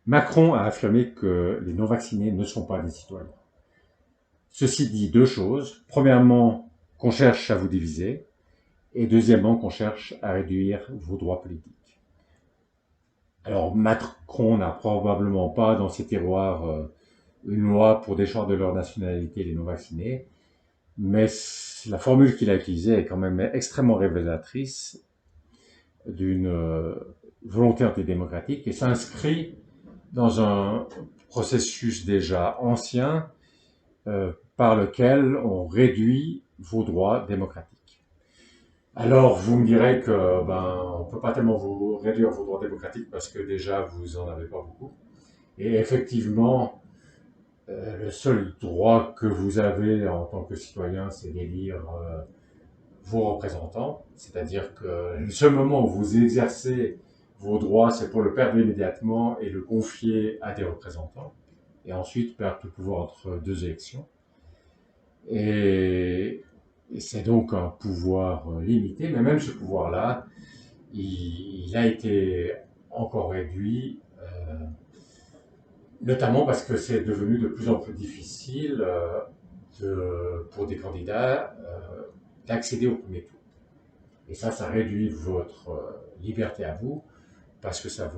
Macron a affirmé que les non-vaccinés ne sont pas des citoyens. Ceci dit deux choses. Premièrement, qu'on cherche à vous diviser, et deuxièmement, qu'on cherche à réduire vos droits politiques. Alors Macron n'a probablement pas dans ses tiroirs une loi pour déchoir de leur nationalité les non-vaccinés, mais la formule qu'il a utilisée est quand même extrêmement révélatrice d'une volonté antidémocratique et s'inscrit dans un processus déjà ancien par lequel on réduit vos droits démocratiques. Alors, vous me direz que on ne peut pas tellement vous réduire vos droits démocratiques parce que déjà vous en avez pas beaucoup. Et effectivement, le seul droit que vous avez en tant que citoyen, c'est d'élire vos représentants. C'est-à-dire que le seul moment où vous exercez vos droits, c'est pour le perdre immédiatement et le confier à des représentants. Et ensuite perdre tout pouvoir entre deux élections. Et c'est donc un pouvoir limité, mais même ce pouvoir-là, il a été encore réduit, notamment parce que c'est devenu de plus en plus difficile pour des candidats d'accéder au premier tour. Et ça réduit votre liberté à vous, parce que ça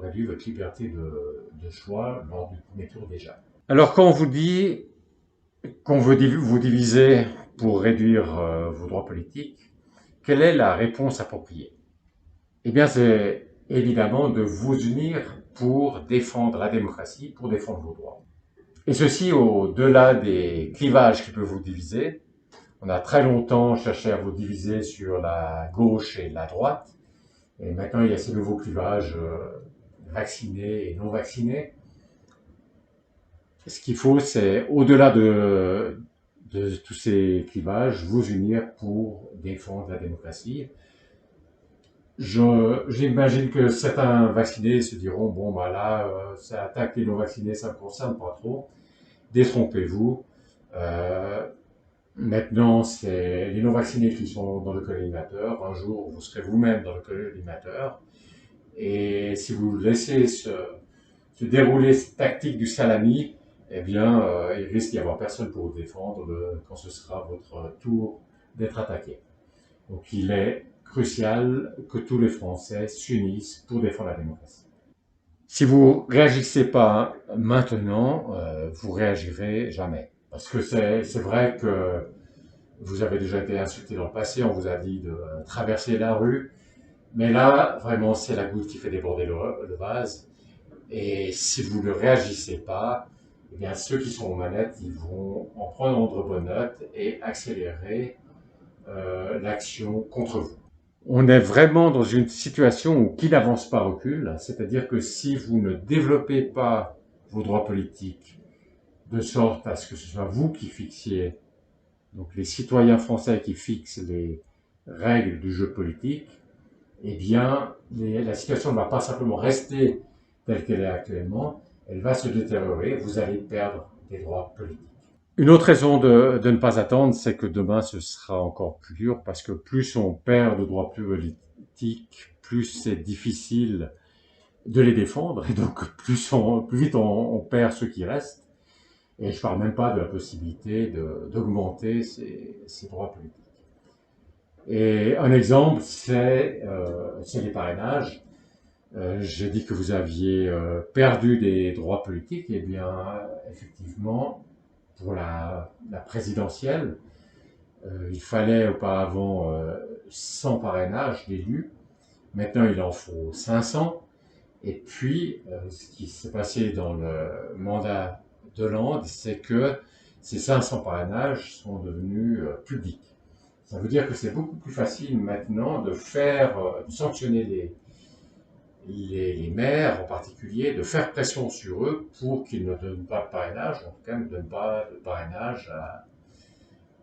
réduit votre liberté de choix lors du premier tour déjà. Alors quand on vous dit qu'on veut vous diviser pour réduire vos droits politiques, quelle est la réponse appropriée? Eh bien, c'est évidemment de vous unir pour défendre la démocratie, pour défendre vos droits. Et ceci au-delà des clivages qui peuvent vous diviser. On a très longtemps cherché à vous diviser sur la gauche et la droite. Et maintenant, il y a ces nouveaux clivages vaccinés et non vaccinés. Ce qu'il faut, c'est, au-delà de tous ces clivages, vous unir pour défendre la démocratie. J'imagine que certains vaccinés se diront, bon, bah là, ça attaque les non-vaccinés, ça ne me concerne pas trop. Détrompez-vous. Maintenant, c'est les non-vaccinés qui sont dans le collimateur. Un jour, vous serez vous-même dans le collimateur. Et si vous laissez se dérouler cette tactique du salami, eh bien, il risque d'y avoir personne pour vous défendre quand ce sera votre tour d'être attaqué. Donc, il est crucial que tous les Français s'unissent pour défendre la démocratie. Si vous réagissez pas maintenant, vous réagirez jamais. Parce que c'est vrai que vous avez déjà été insulté dans le passé, on vous a dit de traverser la rue, mais là, vraiment, c'est la goutte qui fait déborder le vase. Et si vous ne réagissez pas, eh bien, ceux qui sont aux manettes, ils vont en prendre bonne note et accélérer l'action contre vous. On est vraiment dans une situation où qui n'avance pas recule, c'est-à-dire que si vous ne développez pas vos droits politiques de sorte à ce que ce soit vous qui fixiez, donc les citoyens français qui fixent les règles du jeu politique, eh bien, la situation ne va pas simplement rester telle qu'elle est actuellement, elle va se détériorer, vous allez perdre des droits politiques. Une autre raison de ne pas attendre, c'est que demain ce sera encore plus dur, parce que plus on perd de droits politiques, plus c'est difficile de les défendre, et donc plus vite on perd ceux qui restent. Et je ne parle même pas de la possibilité d'augmenter ces droits politiques. Et un exemple, c'est les parrainages. J'ai dit que vous aviez perdu des droits politiques. Eh bien, effectivement, pour la présidentielle, il fallait auparavant 100 parrainages d'élus. Maintenant, il en faut 500. Et puis, ce qui s'est passé dans le mandat d'Hollande, c'est que ces 500 parrainages sont devenus publics. Ça veut dire que c'est beaucoup plus facile maintenant de sanctionner les maires en particulier, de faire pression sur eux pour qu'ils ne donnent pas de parrainage, en tout cas ne donnent pas de parrainage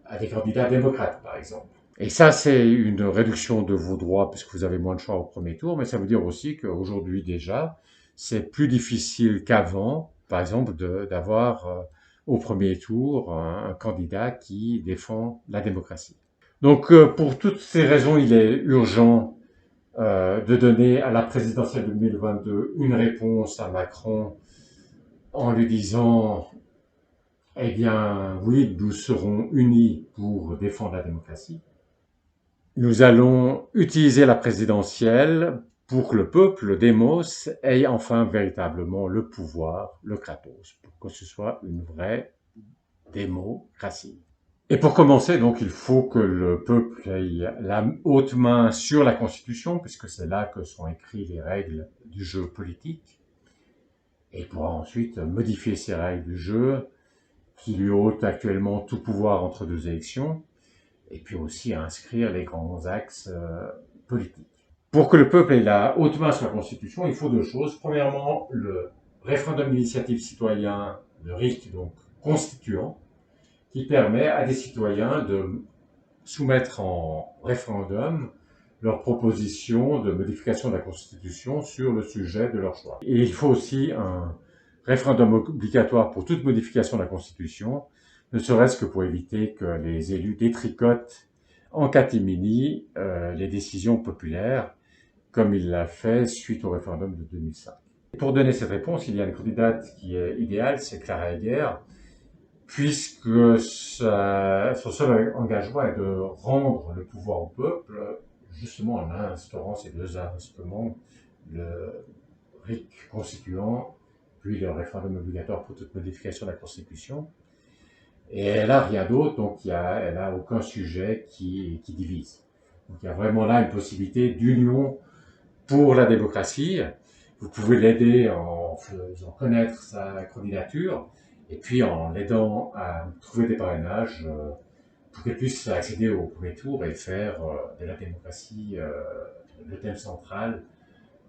à des candidats démocrates, par exemple. Et ça, c'est une réduction de vos droits puisque vous avez moins de choix au premier tour, mais ça veut dire aussi qu'aujourd'hui déjà, c'est plus difficile qu'avant, par exemple, d'avoir au premier tour un candidat qui défend la démocratie. Donc, pour toutes ces raisons, il est urgent de donner à la présidentielle 2022 une réponse à Macron en lui disant « Eh bien, oui, nous serons unis pour défendre la démocratie. Nous allons utiliser la présidentielle pour que le peuple, le démos, ait enfin véritablement le pouvoir, le kratos, pour que ce soit une vraie démocratie. » Et pour commencer, donc, il faut que le peuple ait la haute main sur la Constitution, puisque c'est là que sont écrites les règles du jeu politique, et pourra ensuite modifier ces règles du jeu, qui lui ôtent actuellement tout pouvoir entre deux élections, et puis aussi à inscrire les grands axes politiques. Pour que le peuple ait la haute main sur la Constitution, il faut deux choses. Premièrement, le référendum d'initiative citoyen, le RIC, donc constituant, qui permet à des citoyens de soumettre en référendum leurs propositions de modification de la Constitution sur le sujet de leur choix. Et il faut aussi un référendum obligatoire pour toute modification de la Constitution, ne serait-ce que pour éviter que les élus détricotent en catimini les décisions populaires, comme il l'a fait suite au référendum de 2005. Pour donner cette réponse, il y a une candidate qui est idéale, c'est Clara Heger, puisque son seul engagement est de rendre le pouvoir au peuple, justement en instaurant ces deux instruments, le RIC constituant, puis le référendum obligatoire pour toute modification de la Constitution. Et elle n'a rien d'autre, donc elle n'a aucun sujet qui divise. Donc il y a vraiment là une possibilité d'union pour la démocratie. Vous pouvez l'aider en faisant connaître sa candidature, et puis en l'aidant à trouver des parrainages pour qu'elle puisse accéder au premier tour et faire de la démocratie le thème central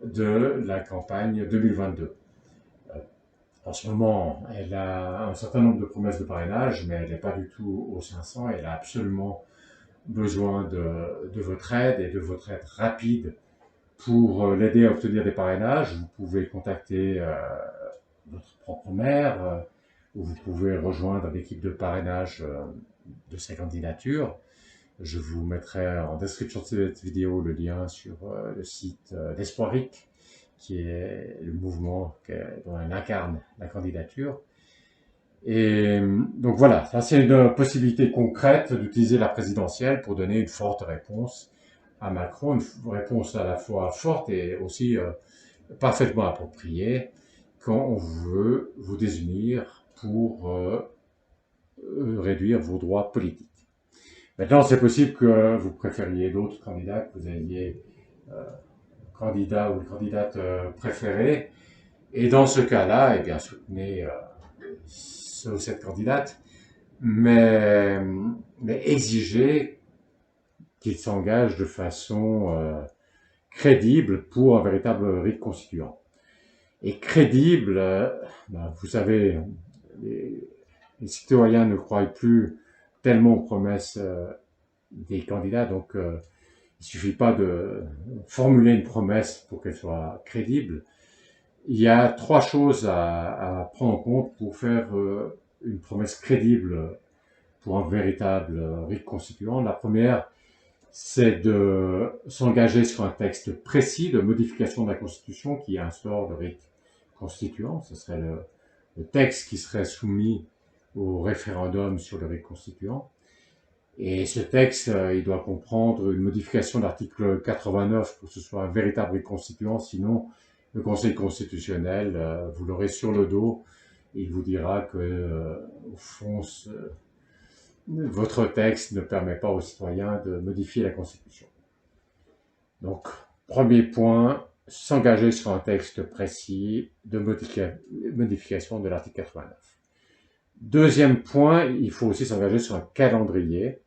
de la campagne 2022. En ce moment, elle a un certain nombre de promesses de parrainage, mais elle n'est pas du tout aux 500. Elle a absolument besoin de votre aide et de votre aide rapide pour l'aider à obtenir des parrainages. Vous pouvez contacter votre propre maire ou vous pouvez rejoindre l'équipe de parrainage de sa candidature. Je vous mettrai en description de cette vidéo le lien sur le site d'Espoiric, qui est le mouvement dont elle incarne la candidature. Et donc voilà, ça c'est une possibilité concrète d'utiliser la présidentielle pour donner une forte réponse à Macron, une réponse à la fois forte et aussi parfaitement appropriée quand on veut vous désunir pour réduire vos droits politiques. Maintenant, c'est possible que vous préfériez d'autres candidats, que vous ayez candidat ou candidate préférée. Et dans ce cas-là, eh bien, soutenez ce ou cette candidate, mais exigez qu'il s'engage de façon crédible pour un véritable rite constituant. Et crédible, vous savez, les citoyens ne croient plus tellement aux promesses des candidats, donc il ne suffit pas de formuler une promesse pour qu'elle soit crédible. Il y a trois choses à prendre en compte pour faire une promesse crédible pour un véritable rite constituant. La première, c'est de s'engager sur un texte précis de modification de la Constitution qui instaure le rite constituant. Ce serait le texte qui serait soumis au référendum sur le rite constituant. Et ce texte, il doit comprendre une modification de l'article 89 pour que ce soit un véritable rite constituant. Sinon, le Conseil constitutionnel, vous l'aurez sur le dos, il vous dira que, au fond, votre texte ne permet pas aux citoyens de modifier la Constitution. Donc, premier point, s'engager sur un texte précis de modification de l'article 89. Deuxième point, il faut aussi s'engager sur un calendrier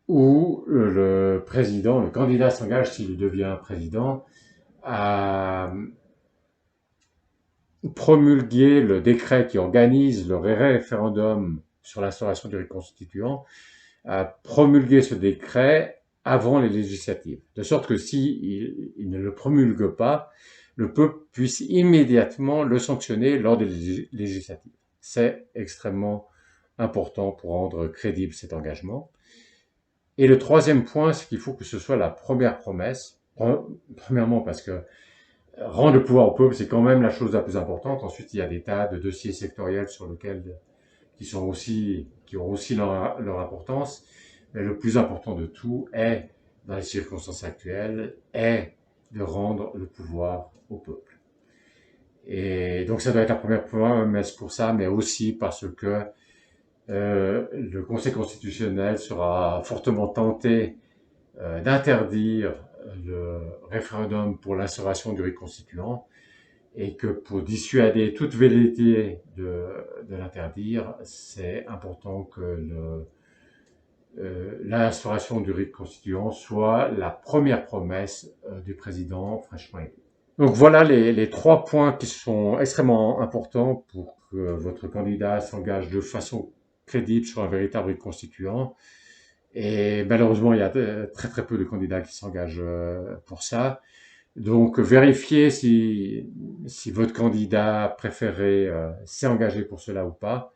où le président, le candidat s'engage, s'il devient président, à promulguer le décret qui organise le référendum sur l'instauration du rite constituant, à promulguer ce décret avant les législatives, de sorte que s'il ne le promulgue pas, le peuple puisse immédiatement le sanctionner lors des législatives. C'est extrêmement important pour rendre crédible cet engagement. Et le troisième point, c'est qu'il faut que ce soit la première promesse. Premièrement, parce que rendre le pouvoir au peuple, c'est quand même la chose la plus importante. Ensuite, il y a des tas de dossiers sectoriels sur lesquels qui ont aussi leur importance. Mais le plus important de tout est, dans les circonstances actuelles, est de rendre le pouvoir au peuple. Et donc ça doit être la première promesse pour ça, mais aussi parce que le Conseil constitutionnel sera fortement tenté d'interdire le référendum pour l'instauration du rite constituant, et que pour dissuader toute velléité de l'interdire, c'est important que l'instauration du rite constituant soit la première promesse du président fraîchement élu. Donc voilà les 3 points qui sont extrêmement importants pour que votre candidat s'engage de façon crédible sur un véritable rite constituant. Et malheureusement, il y a très très peu de candidats qui s'engagent pour ça. Donc vérifiez si votre candidat préféré s'est engagé pour cela ou pas.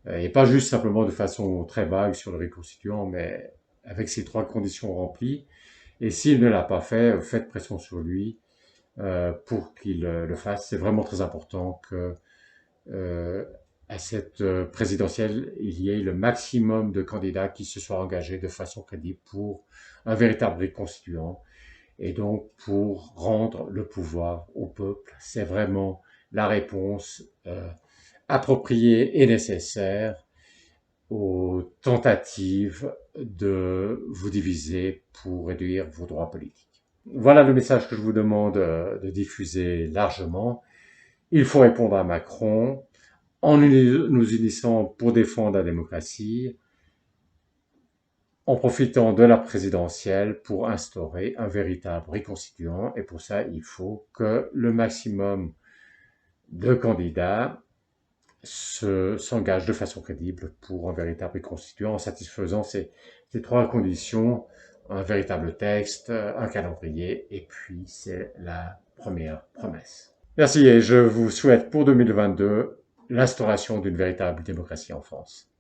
Et pas juste simplement de façon très vague sur le rite constituant, mais avec ces 3 conditions remplies. Et s'il ne l'a pas fait, faites pression sur lui pour qu'il le fasse. C'est vraiment très important que à cette présidentielle, il y ait le maximum de candidats qui se soient engagés de façon crédible pour un véritable rite constituant. Et donc, pour rendre le pouvoir au peuple, c'est vraiment la réponse appropriée et nécessaire aux tentatives de vous diviser pour réduire vos droits politiques. Voilà le message que je vous demande de diffuser largement. Il faut répondre à Macron en nous unissant pour défendre la démocratie, en profitant de la présidentielle pour instaurer un véritable rite constituant. Et pour ça, il faut que le maximum de candidats s'engagent de façon crédible pour un véritable rite constituant en satisfaisant ces 3 conditions: un véritable texte, un calendrier, et puis c'est la première promesse. Merci et je vous souhaite pour 2022 l'instauration d'une véritable démocratie en France.